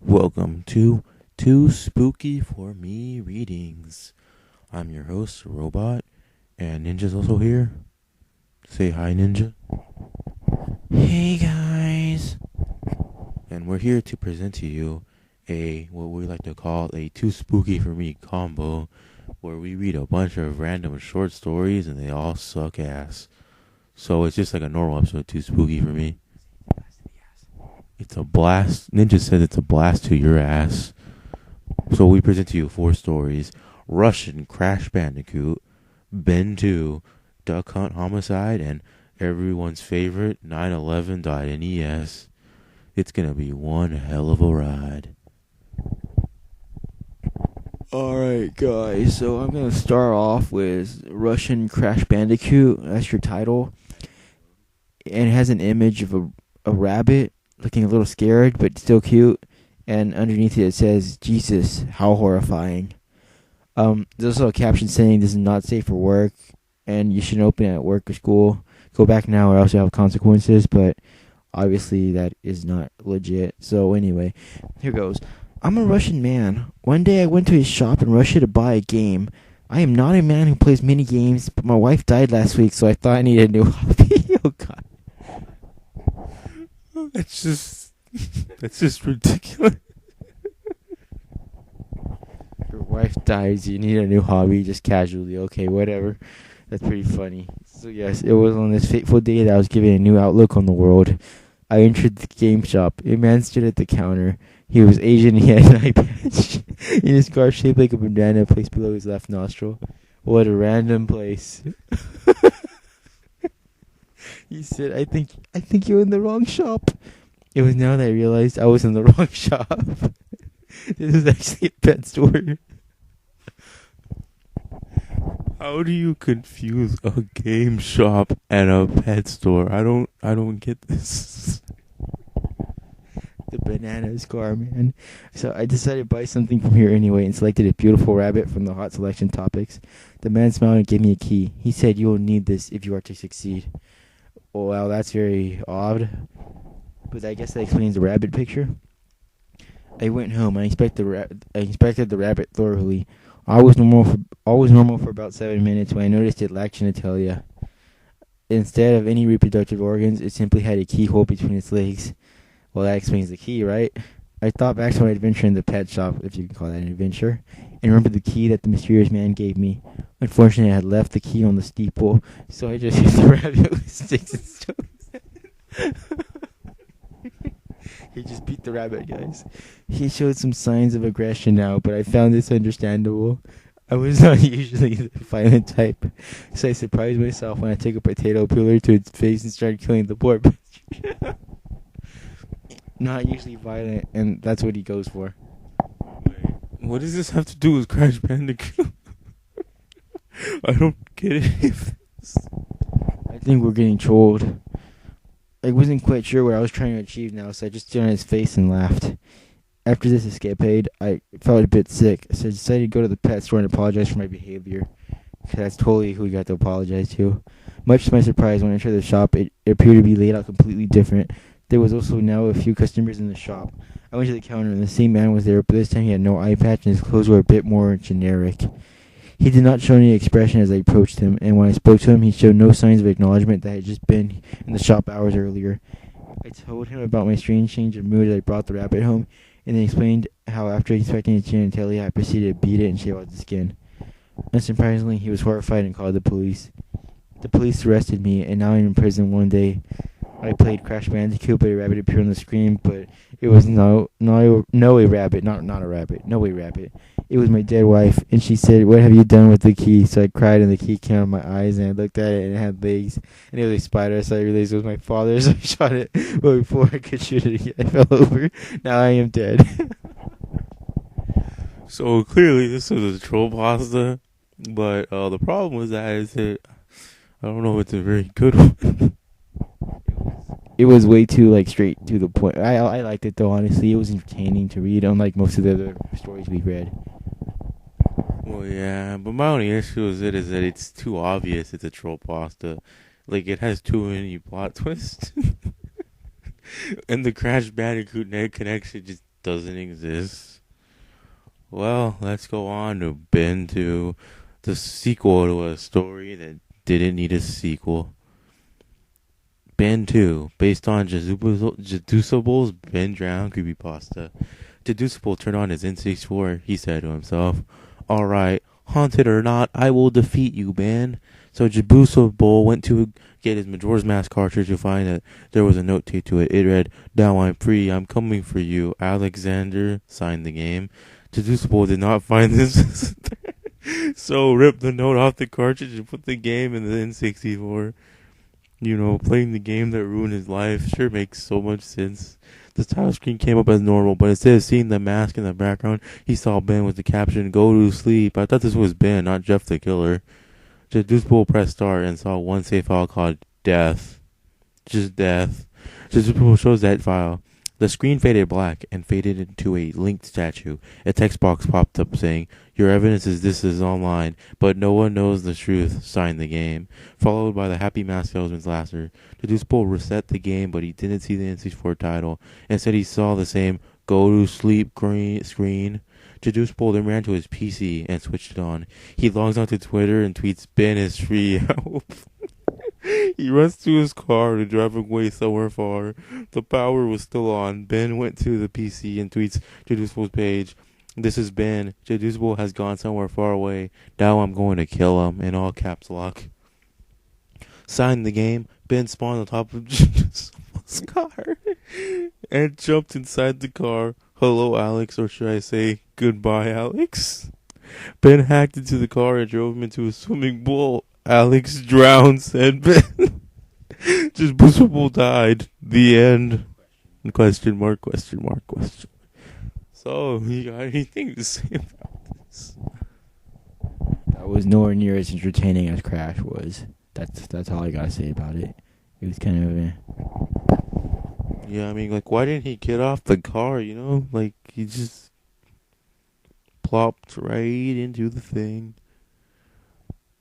Welcome to 2Spooky4Me readings. I'm your host, Robot, and Ninja's also here. Say hi, Ninja. Hey, guys. And we're here to present to you what we like to call a 2Spooky4Me combo, where we read a bunch of random short stories and they all suck ass. So it's just like a normal episode of 2Spooky4Me. It's a blast. Ninja said it's a blast to your ass. So we present to you 4 stories: Russian Crash Bandicoot, Ben 2, Duck Hunt Homicide, and everyone's favorite 911.NES. It's gonna be one hell of a ride. Alright, guys, so I'm gonna start off with Russian Crash Bandicoot. That's your title. And it has an image of a rabbit looking a little scared, but still cute. And underneath it says, Jesus, how horrifying. There's also a caption saying this is not safe for work, and you shouldn't open it at work or school. Go back now or else you'll have consequences, but obviously that is not legit. So anyway, here goes. I'm a Russian man. One day I went to his shop in Russia to buy a game. I am not a man who plays mini games, but my wife died last week, so I thought I needed a new hobby. Oh, God. That's just ridiculous. Your wife dies, you need a new hobby, just casually. Okay, whatever. That's pretty funny. So yes, it was on this fateful day that I was given a new outlook on the world. I entered the game shop. A man stood at the counter. He was Asian and he had an eye patch in his scar shaped like a banana placed below his left nostril. What a random place. He said, I think you're in the wrong shop. It was now that I realized I was in the wrong shop. This was actually a pet store. How do you confuse a game shop and a pet store? I don't get this. The banana scar, man. So I decided to buy something from here anyway and selected a beautiful rabbit from the hot selection topics. The man smiled and gave me a key. He said, you will need this if you are to succeed. Oh, wow, that's very odd. But I guess that explains the rabbit picture. I went home. I inspected the rabbit thoroughly. All was normal for about 7 minutes when I noticed it lacked genitalia. Instead of any reproductive organs, it simply had a keyhole between its legs. Well, that explains the key, right? I thought back to my adventure in the pet shop, if you can call that an adventure, and remembered the key that the mysterious man gave me. Unfortunately, I had left the key on the steeple, so I just used the rabbit with sticks and stones. He just beat the rabbit, guys. He showed some signs of aggression now, but I found this understandable. I was not usually the violent type, so I surprised myself when I took a potato peeler to its face and started killing the poor bitch. Not usually violent, and that's what he goes for. Wait, what does this have to do with Crash Bandicoot? I don't get it. I think we're getting trolled. I wasn't quite sure what I was trying to achieve now, so I just stood on his face and laughed. After this escapade, I felt a bit sick, so I decided to go to the pet store and apologize for my behavior. Because that's totally who you got to apologize to. Much to my surprise, when I entered the shop, it appeared to be laid out completely different. There was also now a few customers in the shop. I went to the counter and the same man was there, but this time he had no eye patch and his clothes were a bit more generic. He did not show any expression as I approached him, and when I spoke to him, he showed no signs of acknowledgement that I had just been in the shop hours earlier. I told him about my strange change of mood as I brought the rabbit home, and then explained how after inspecting its genitalia, I proceeded to beat it and shave out the skin. Unsurprisingly, he was horrified and called the police. The police arrested me, and now I'm in prison one day. I played Crash Bandicoot, but a rabbit appeared on the screen, but it was no a rabbit, not a rabbit, no a rabbit. It was my dead wife, and she said, what have you done with the key? So I cried, and the key came out of my eyes, and I looked at it, and it had legs, and it was a spider, so I realized it was my father, so I shot it, but before I could shoot it again, I fell over. Now I am dead. So clearly this was a Trollpasta, but the problem with that is that I don't know if it's a very good one. It was way too straight to the point. I liked it though, honestly. It was entertaining to read, unlike most of the other stories we've read. Well, yeah, but my only issue with it is that it's too obvious it's a Trollpasta. Like, it has too many plot twists. And the Crash Bandicoot net connection just doesn't exist. Well, let's go on to Ben 2, the sequel to a story that didn't need a sequel. Ben 2, based on Jadusable's Ben Drown creepypasta. Jadusable turned on his N64. He said to himself, "Alright, haunted or not, I will defeat you, Ben." So Jadusable went to get his Majora's Mask cartridge to find that there was a note taped to it. It read, "Now I'm free, I'm coming for you. Alexander," signed the game. Jadusable did not find this, so ripped the note off the cartridge and put the game in the N64. Playing the game that ruined his life sure makes so much sense. The title screen came up as normal, but instead of seeing the mask in the background, he saw Ben with the caption, "Go to sleep." I thought this was Ben, not Jeff the Killer. Jadusable pressed start and saw one save file called Death. Just Death. Jadusable shows that file. The screen faded black and faded into a linked statue. A text box popped up saying, "Your evidence is this is online, but no one knows the truth. Sign the game." Followed by the Happy Mask Salesman's laughter. Jadusable reset the game, but he didn't see the N64 title. Instead, he saw the same "Go to sleep" screen. Jadusable then ran to his PC and switched it on. He logs onto Twitter and tweets, "Ben is free. Help." He runs to his car to drive away somewhere far. The power was still on. Ben went to the PC and tweets Jadusable's page, "This is Ben. Jadusable has gone somewhere far away. Now I'm going to kill him," in all caps lock. Signed the game. Ben spawned on top of Jadusable's car and jumped inside the car. "Hello, Alex," or should I say, "Goodbye, Alex." Ben hacked into the car and drove him into a swimming pool. "Alex drowned," said Ben. Jadusable died. The end. Question mark, question mark, question mark. So, you got anything to say about this? That was nowhere near as entertaining as Crash was. That's all I gotta say about it. It was kind of Yeah, I mean, why didn't he get off the car, he just plopped right into the thing.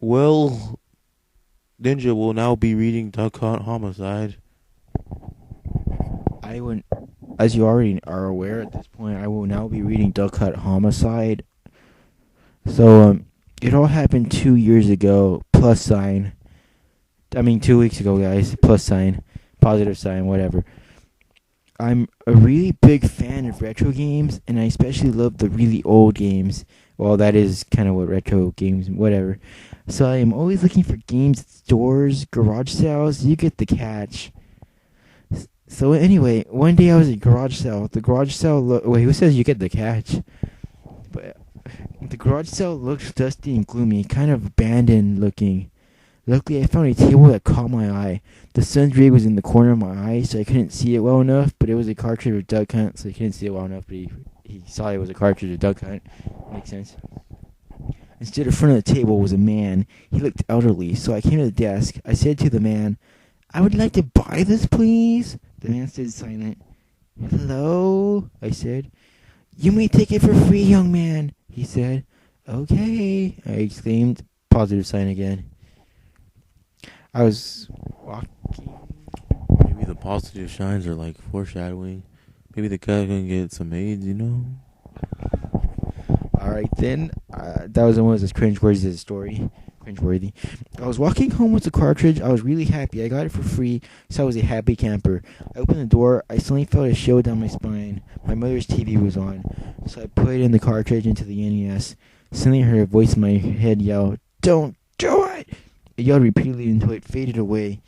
Well, Ninja will now be reading Duck Hunt Homicide. I wouldn't, as you already are aware at this point, I will now be reading Duck Hunt Homicide. So, it all happened 2 years ago, plus sign. 2 weeks ago, guys, plus sign, positive sign, whatever. I'm a really big fan of retro games, and I especially love the really old games. Well, that is kind of what retro games, whatever. So I am always looking for games at stores, garage sales. You get the catch. So anyway, one day I was at a garage sale. The garage sale, wait, who says you get the catch? But the garage sale looks dusty and gloomy, kind of abandoned looking. Luckily, I found a table that caught my eye. The sun's ray was in the corner of my eye, so I couldn't see it well enough, but it was a cartridge of Duck Hunt, so he couldn't see it well enough, but he saw it was a cartridge of Duck Hunt. Makes sense. Instead, in front of the table was a man. He looked elderly, so I came to the desk. I said to the man, "I would like to buy this, please." The man stayed silent. "Hello?" I said. "You may take it for free, young man," he said. "Okay," I exclaimed. Positive sign again. I was walking. Maybe the positive shines are foreshadowing. Maybe the guy's gonna get some AIDS, Alright then, that was almost as cringeworthy as the story. Cringeworthy. I was walking home with the cartridge. I was really happy. I got it for free, so I was a happy camper. I opened the door. I suddenly felt a chill down my spine. My mother's TV was on, so I put in the cartridge into the NES. Suddenly I heard a voice in my head yell, "Don't do it!" It yelled repeatedly until it faded away.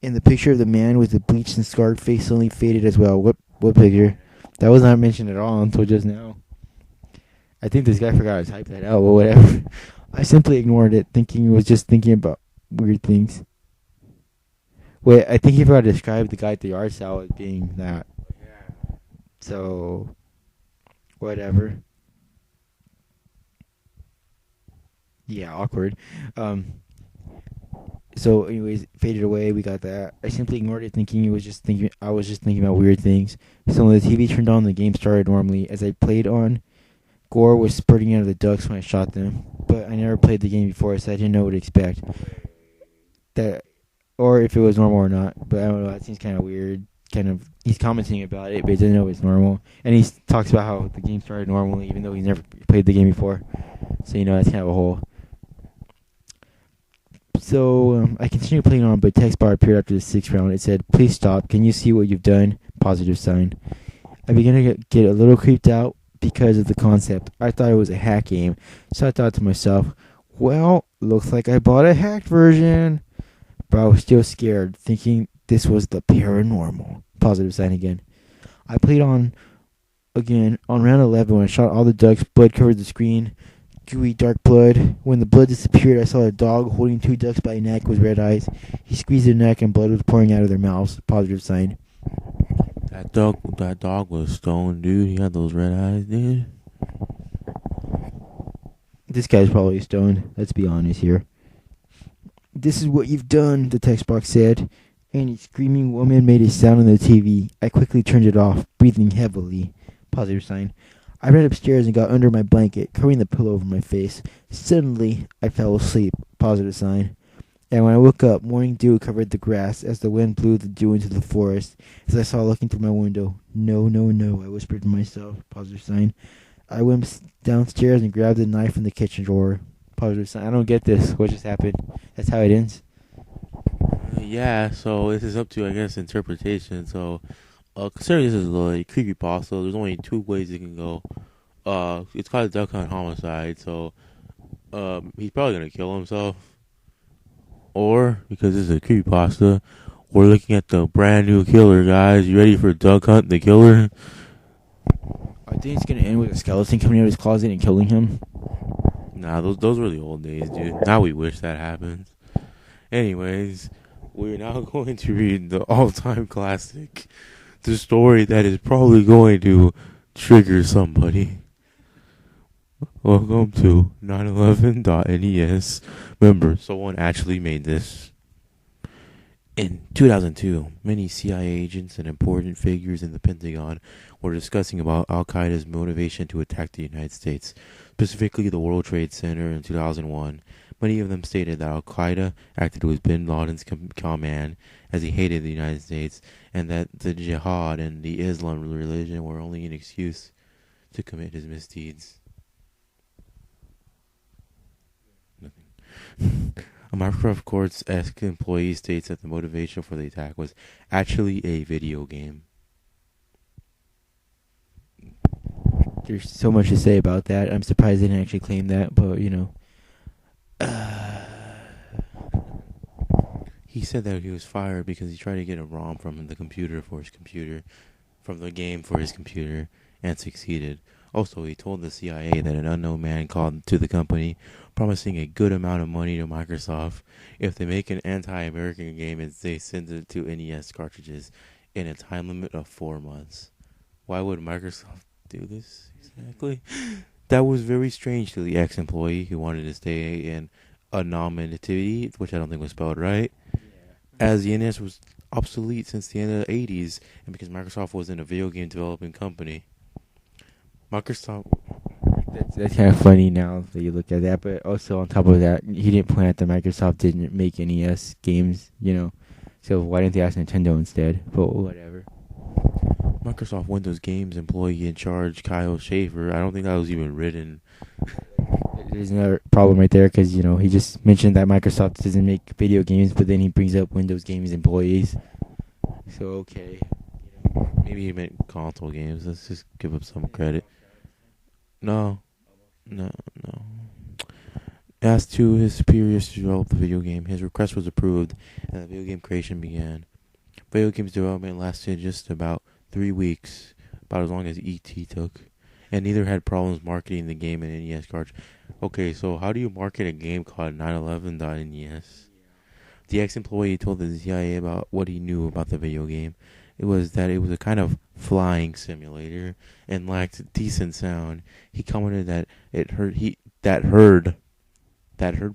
And the picture of the man with the bleached and scarred face suddenly faded as well. What picture? That was not mentioned at all until just now. I think this guy forgot to type that out, but whatever. I simply ignored it, thinking he was just thinking about weird things. Wait, I think he forgot to describe the guy at the yard sale as being that. So, whatever. Yeah, awkward. So, anyways, faded away. We got that. I simply ignored it, thinking I was just thinking about weird things. So when the TV turned on, the game started normally. As I played on, gore was spurting out of the ducks when I shot them. But I never played the game before, so I didn't know what to expect. Or if it was normal or not. But I don't know. That seems kind of weird. he's commenting about it, but he doesn't know it's normal. And he talks about how the game started normally, even though he's never played the game before. So that's kind of a whole. So I continued playing on, but text bar appeared after the 6th round. It said, "Please stop. Can you see what you've done?" Positive sign. I began to get a little creeped out because of the concept. I thought it was a hack game, so I thought to myself, well, looks like I bought a hacked version. But I was still scared, thinking this was the paranormal. Positive sign again. I played on again on round 11 when I shot all the ducks. Blood covered the screen. Gooey dark blood. When the blood disappeared, I saw a dog holding 2 ducks by a neck with red eyes. He squeezed their neck and blood was pouring out of their mouths. Positive sign. That dog was stoned, dude. He had those red eyes, dude. This guy's probably stoned. Let's be honest here. "This is what you've done," the text box said. And a screaming woman made a sound on the TV. I quickly turned it off, breathing heavily. Positive sign. I ran upstairs and got under my blanket, covering the pillow over my face. Suddenly, I fell asleep. Positive sign. And when I woke up, morning dew covered the grass as the wind blew the dew into the forest. As I saw looking through my window, "No, no, no," I whispered to myself. Positive sign. I went downstairs and grabbed a knife from the kitchen drawer. Positive sign. I don't get this. What just happened? That's how it ends? Yeah, so this is up to, I guess, interpretation. So, considering this is a creepypasta, there's only 2 ways it can go. It's called Duck Hunt Homicide, so he's probably gonna kill himself. Or, because this is a creepypasta, we're looking at the brand new killer, guys. You ready for Duck Hunt the Killer? I think it's going to end with a skeleton coming out of his closet and killing him. Nah, those were the old days, dude. Now we wish that happens. Anyways, we're now going to read the all-time classic, the story that is probably going to trigger somebody. Welcome to 911.nes. Remember, someone actually made this. In 2002, many CIA agents and important figures in the Pentagon were discussing about Al-Qaeda's motivation to attack the United States, specifically the World Trade Center in 2001. Many of them stated that Al-Qaeda acted with bin Laden's command as he hated the United States, and that the jihad and the Islam religion were only an excuse to commit his misdeeds. Nothing. A Microsoft Court's ex-employee states that the motivation for the attack was actually a video game. There's so much to say about that. I'm surprised they didn't actually claim that, but He said that he was fired because he tried to get a ROM from the game for his computer, and succeeded. Also, he told the CIA that an unknown man called to the company, promising a good amount of money to Microsoft if they make an anti-American game and they send it to NES cartridges in a time limit of 4 months. Why would Microsoft do this exactly? That was very strange to the ex-employee who wanted to stay in anonymity, which I don't think was spelled right, as the NES was obsolete since the end of the 80s, and because Microsoft wasn't a video game developing company. Microsoft. That's kind of funny now that you look at that, but also on top of that, he didn't point out that Microsoft didn't make NES games, So why didn't they ask Nintendo instead? But whatever. Microsoft Windows Games employee in charge, Kyle Schaefer. I don't think that was even written. There's another problem right there because, he just mentioned that Microsoft doesn't make video games, but then he brings up Windows Games employees. So, okay. Maybe he meant console games. Let's just give him some credit. No. Asked to his superiors to develop the video game. His request was approved, and the video game creation began. Video games development lasted just about 3 weeks, about as long as E.T. took, and neither had problems marketing the game in NES cartridge. Okay, so how do you market a game called 911.nes? The ex-employee told the CIA about what he knew about the video game. It was that it was a kind of flying simulator and lacked decent sound. He commented that it heard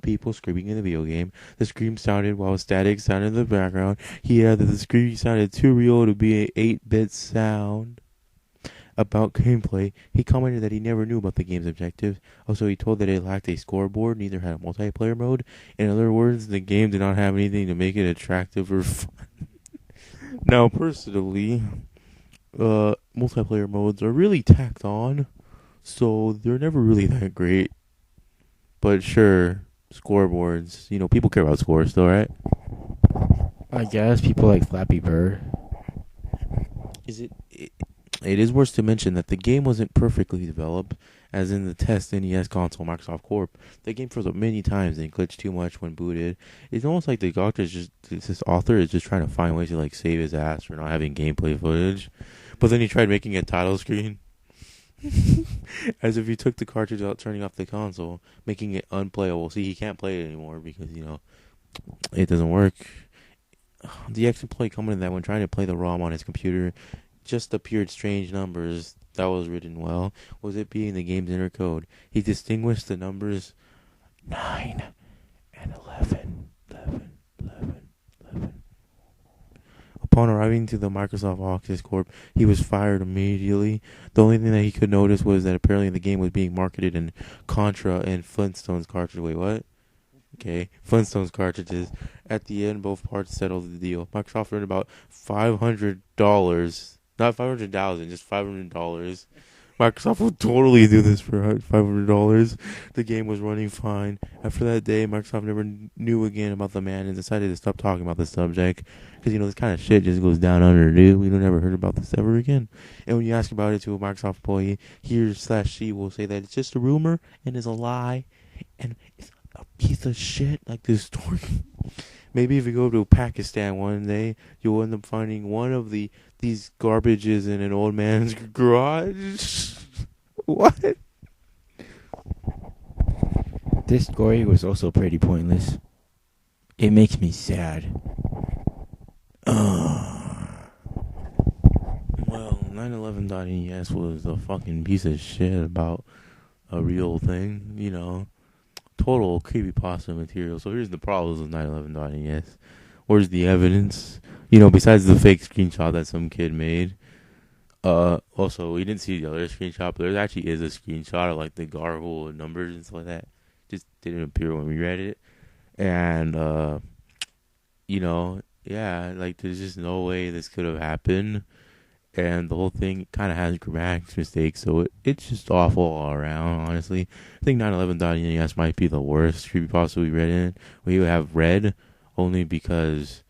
people screaming in the video game. The scream sounded while static sounded in the background. He added that the scream sounded too real to be an 8-bit sound. About gameplay, he commented that he never knew about the game's objectives. Also, he told that it lacked a scoreboard, neither had a multiplayer mode. In other words, the game did not have anything to make it attractive or fun. Now, personally, multiplayer modes are really tacked on, so they're never really that great. But sure, scoreboards. People care about scores, still, right? I guess people like Flappy Bird. It is worth to mention that the game wasn't perfectly developed, as in the test NES console Microsoft Corp. The game froze up many times and glitched too much when booted. It's almost like this author is just trying to find ways to like save his ass for not having gameplay footage. But then he tried making a title screen. As if he took the cartridge out, turning off the console, making it unplayable. See, he can't play it anymore because, it doesn't work. The ex-employee commented that when trying to play the ROM on his computer, just appeared strange numbers. That was written well. Was it being the game's inner code? He distinguished the numbers 9 and 11. Upon arriving to the Microsoft Office Corp, he was fired immediately. The only thing that he could notice was that apparently the game was being marketed in Contra and Flintstones cartridges. Wait, what? Okay, Flintstones cartridges. At the end, both parts settled the deal. Microsoft earned about $500. Not 500,000, just $500. Microsoft would totally do this for $500. The game was running fine. After that day, Microsoft never knew again about the man and decided to stop talking about the subject. Because, this kind of shit just goes down under, dude. We don't ever heard about this ever again. And when you ask about it to a Microsoft employee, he/she will say that it's just a rumor and is a lie. And it's a piece of shit like this story. Maybe if you go to Pakistan one day, you'll end up finding one of these garbages in an old man's garage. What? This story was also pretty pointless. It makes me sad. Well, 911.es was a fucking piece of shit about a real thing, Total creepypasta material. So here's the problems with 911.es. Where's the evidence? Besides the fake screenshot that some kid made. Also, we didn't see the other screenshot, but there actually is a screenshot of like the garble and numbers and stuff like that. Just didn't appear when we read it. And, yeah, like there's just no way this could have happened. And the whole thing kind of has grammatical mistakes, so it's just awful all around, honestly. I think 911.es might be the worst creepypasta we read in. We have read only because...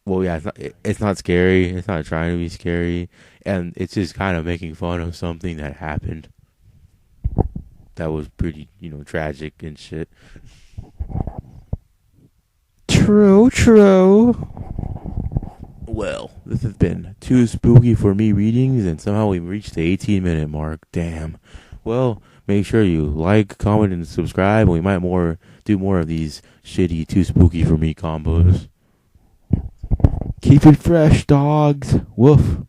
Well, yeah, it's not scary. It's not trying to be scary. And it's just kind of making fun of something that happened. That was pretty, tragic and shit. True. Well, this has been 2Spooky4Me readings, and somehow we've reached the 18-minute mark. Damn. Well, make sure you like, comment, and subscribe, and we might do more of these shitty 2Spooky4Me combos. Keep it fresh, dogs. Woof.